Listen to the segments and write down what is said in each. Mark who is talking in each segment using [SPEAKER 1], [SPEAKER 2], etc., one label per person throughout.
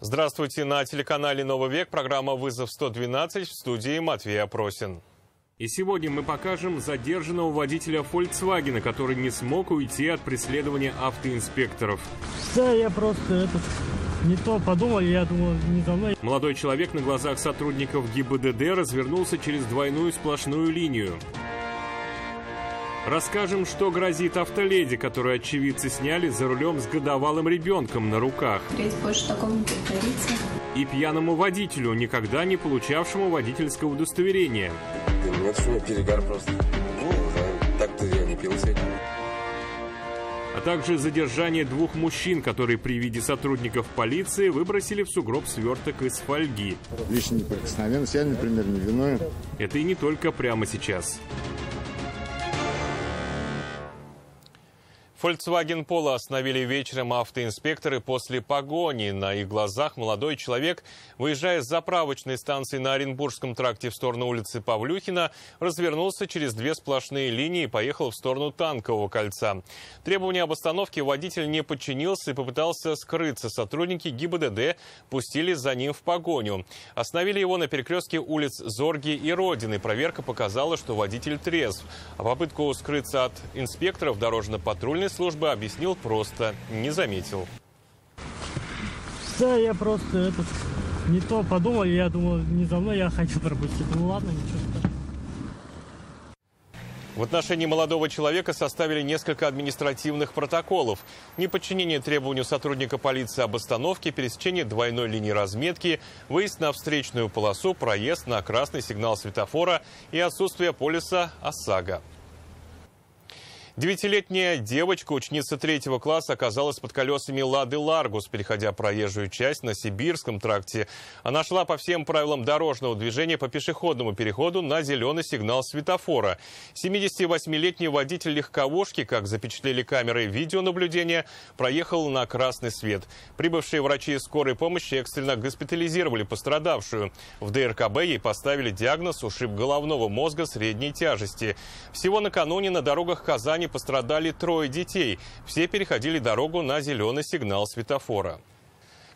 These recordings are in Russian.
[SPEAKER 1] Здравствуйте, на телеканале «Новый век» программа «Вызов 112», в студии Матвей Опросин. И сегодня мы покажем задержанного водителя Volkswagen, который не смог уйти от преследования автоинспекторов.
[SPEAKER 2] Да, я просто не то подумал, я думал, не за мной.
[SPEAKER 1] Молодой человек на глазах сотрудников ГИБДД развернулся через двойную сплошную линию. Расскажем, что грозит автоледи, которую очевидцы сняли за рулем с годовалым ребенком на руках.
[SPEAKER 3] Впредь больше такого не повторится.
[SPEAKER 1] И пьяному водителю, никогда не получавшему водительского удостоверения.
[SPEAKER 4] Да нет, что у меня перегар просто. Так-то я не пил сегодня.
[SPEAKER 1] А также задержание двух мужчин, которые при виде сотрудников полиции выбросили в сугроб сверток из фольги.
[SPEAKER 5] Лишняя неприкосновенность, я, например, не виновен.
[SPEAKER 1] Это и не только прямо сейчас. Volkswagen Polo остановили вечером автоинспекторы после погони. На их глазах молодой человек, выезжая с заправочной станции на Оренбургском тракте в сторону улицы Павлюхина, развернулся через две сплошные линии и поехал в сторону Танкового кольца. Требованию об остановке водитель не подчинился и попытался скрыться. Сотрудники ГИБДД пустились за ним в погоню. Остановили его на перекрестке улиц Зорги и Родины. Проверка показала, что водитель трезв. А попытку скрыться от инспекторов дорожно-патрульной службы объяснил просто: не заметил.
[SPEAKER 2] Да, я просто не то подумал, я думал, не за мной, я хотел пропустить. Ну ладно, ничего.
[SPEAKER 1] В отношении молодого человека составили несколько административных протоколов. Неподчинение требованию сотрудника полиции об остановке, пересечение двойной линии разметки, выезд на встречную полосу, проезд на красный сигнал светофора и отсутствие полиса ОСАГО. 9-летняя девочка, ученица 3 класса, оказалась под колесами «Лады Ларгус», переходя проезжую часть на Сибирском тракте. Она шла по всем правилам дорожного движения по пешеходному переходу на зеленый сигнал светофора. 78-летний водитель легковушки, как запечатлели камеры видеонаблюдения, проехал на красный свет. Прибывшие врачи скорой помощи экстренно госпитализировали пострадавшую. В ДРКБ ей поставили диагноз ушиб головного мозга средней тяжести. Всего накануне на дорогах Казани пострадали 3 детей. Все переходили дорогу на зеленый сигнал светофора.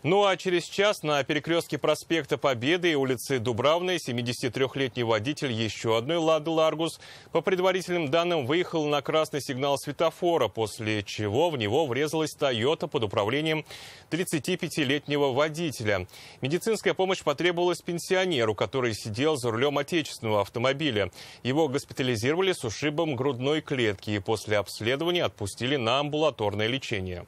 [SPEAKER 1] Ну а через час на перекрестке проспекта Победы и улицы Дубравной 73-летний водитель еще одной «Лады Ларгус» по предварительным данным выехал на красный сигнал светофора, после чего в него врезалась «Тойота» под управлением 35-летнего водителя. Медицинская помощь потребовалась пенсионеру, который сидел за рулем отечественного автомобиля. Его госпитализировали с ушибом грудной клетки и после обследования отпустили на амбулаторное лечение.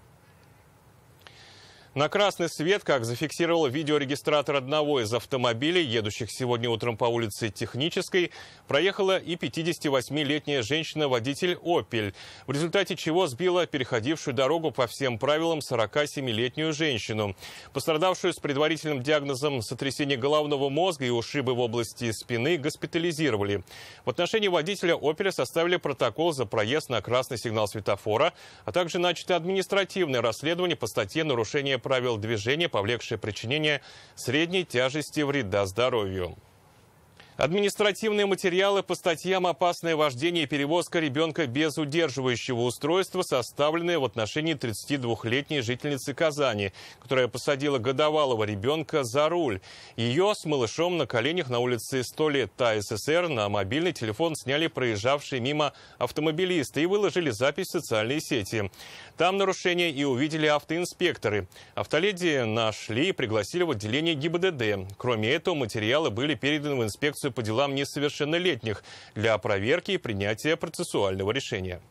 [SPEAKER 1] На красный свет, как зафиксировал видеорегистратор одного из автомобилей, едущих сегодня утром по улице Технической, проехала и 58-летняя женщина-водитель «Опель», в результате чего сбила переходившую дорогу по всем правилам 47-летнюю женщину. Пострадавшую с предварительным диагнозом сотрясения головного мозга и ушибы в области спины госпитализировали. В отношении водителя «Опеля» составили протокол за проезд на красный сигнал светофора, а также начато административное расследование по статье «Нарушение правил движения, повлекшее причинение средней тяжести вреда здоровью». Административные материалы по статьям «Опасное вождение и перевозка ребенка без удерживающего устройства» составлены в отношении 32-летней жительницы Казани, которая посадила годовалого ребенка за руль. Ее с малышом на коленях на улице 100 лет ТАССР на мобильный телефон сняли проезжавшие мимо автомобилисты и выложили запись в социальные сети. Там нарушения и увидели автоинспекторы. Автоледи нашли и пригласили в отделение ГИБДД. Кроме этого, материалы были переданы в инспекцию по делам несовершеннолетних для проверки и принятия процессуального решения.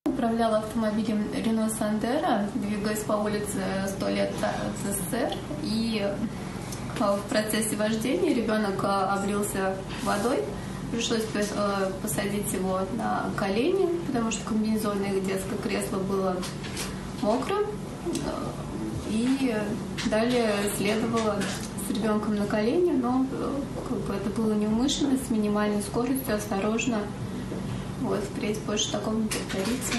[SPEAKER 3] Управляла автомобилем Рено Сандеро, двигаясь по улице 100 лет СССР, и в процессе вождения ребенок облился водой. Пришлось посадить его на колени, потому что комбинезонное детское кресло было мокрым. И далее следовало с ребенком на колени, но это было неумышленно, с минимальной скоростью, осторожно. Впредь больше такого не повторится.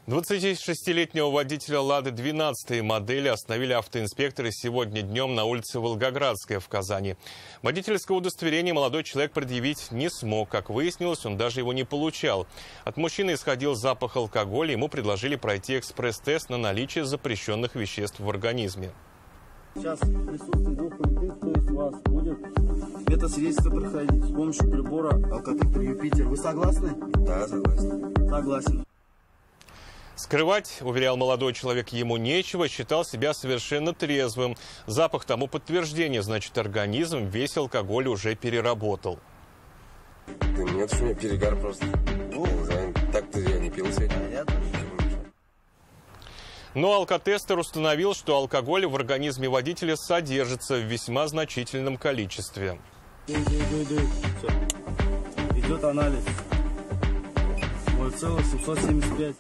[SPEAKER 1] 26-летнего водителя «Лады» 12-й модели остановили автоинспекторы сегодня днем на улице Волгоградская в Казани. Водительское удостоверение молодой человек предъявить не смог. Как выяснилось, он даже его не получал. От мужчины исходил запах алкоголя. Ему предложили пройти экспресс-тест на наличие запрещенных веществ в организме.
[SPEAKER 6] Сейчас присутствие двух понятых, то есть вас будет светосвидетельство проходить с помощью прибора алкотестер Юпитер. Вы согласны?
[SPEAKER 4] Да, согласен.
[SPEAKER 6] Согласен.
[SPEAKER 1] Скрывать, уверял молодой человек, ему нечего, считал себя совершенно трезвым. Запах тому подтверждение, значит, организм весь алкоголь уже переработал.
[SPEAKER 4] Да нет, у меня перегар просто. Так-то я не пил сегодня.
[SPEAKER 1] Но алкотестер установил, что алкоголь в организме водителя содержится в весьма значительном количестве.
[SPEAKER 6] Идет анализ. 0,775.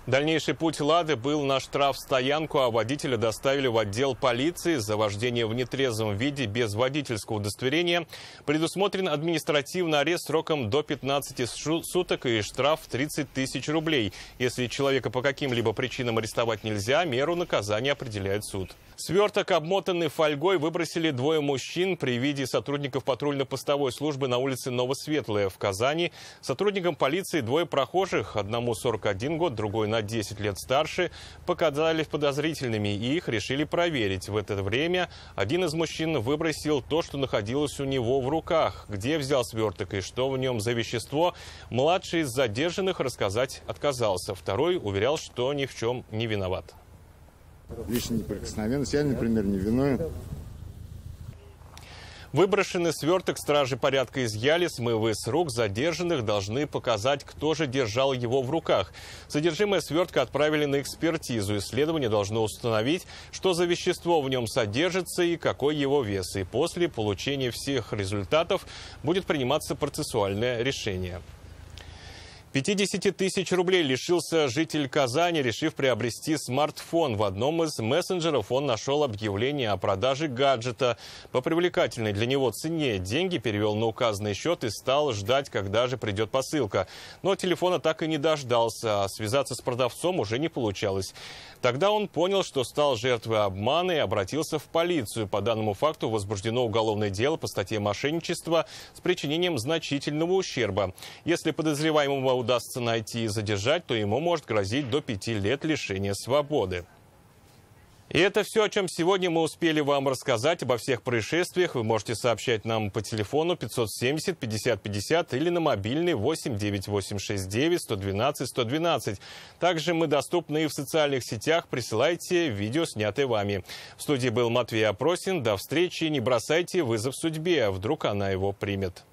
[SPEAKER 1] Дальнейший путь «Лады» был на штрафстоянку, а водителя доставили в отдел полиции. За вождение в нетрезвом виде без водительского удостоверения предусмотрен административный арест сроком до 15 суток и штраф 30 тысяч рублей. Если человека по каким-либо причинам арестовать нельзя, меру наказания определяет суд. Сверток, обмотанный фольгой, выбросили двое мужчин при виде сотрудников патрульно-постовой службы на улице Новосветлая в Казани. Сотрудникам полиции двое прохожих, одному 41 год, другой на 10 лет старше, показались подозрительными и их решили проверить. В это время один из мужчин выбросил то, что находилось у него в руках. Где взял сверток и что в нем за вещество, младший из задержанных рассказать отказался. Второй уверял, что ни в чем не виноват.
[SPEAKER 5] Личная неприкосновенность. Я, например, не виновен.
[SPEAKER 1] Выброшенный сверток стражи порядка изъяли, смывая с рук задержанных, должны показать, кто же держал его в руках. Содержимое свертка отправили на экспертизу. Исследование должно установить, что за вещество в нем содержится и какой его вес. И после получения всех результатов будет приниматься процессуальное решение. 50 тысяч рублей лишился житель Казани, решив приобрести смартфон. В одном из мессенджеров он нашел объявление о продаже гаджета. По привлекательной для него цене деньги перевел на указанный счет и стал ждать, когда же придет посылка. Но телефона так и не дождался, а связаться с продавцом уже не получалось. Тогда он понял, что стал жертвой обмана и обратился в полицию. По данному факту возбуждено уголовное дело по статье «Мошенничество» с причинением значительного ущерба. Если подозреваемого удастся найти и задержать, то ему может грозить до 5 лет лишения свободы. И это все, о чем сегодня мы успели вам рассказать. Обо всех происшествиях вы можете сообщать нам по телефону 570 50 50 или на мобильный 8 9869 112 112. Также мы доступны и в социальных сетях. Присылайте видео, снятые вами. В студии был Матвей Опросин. До встречи. Не бросайте вызов судьбе. Вдруг она его примет.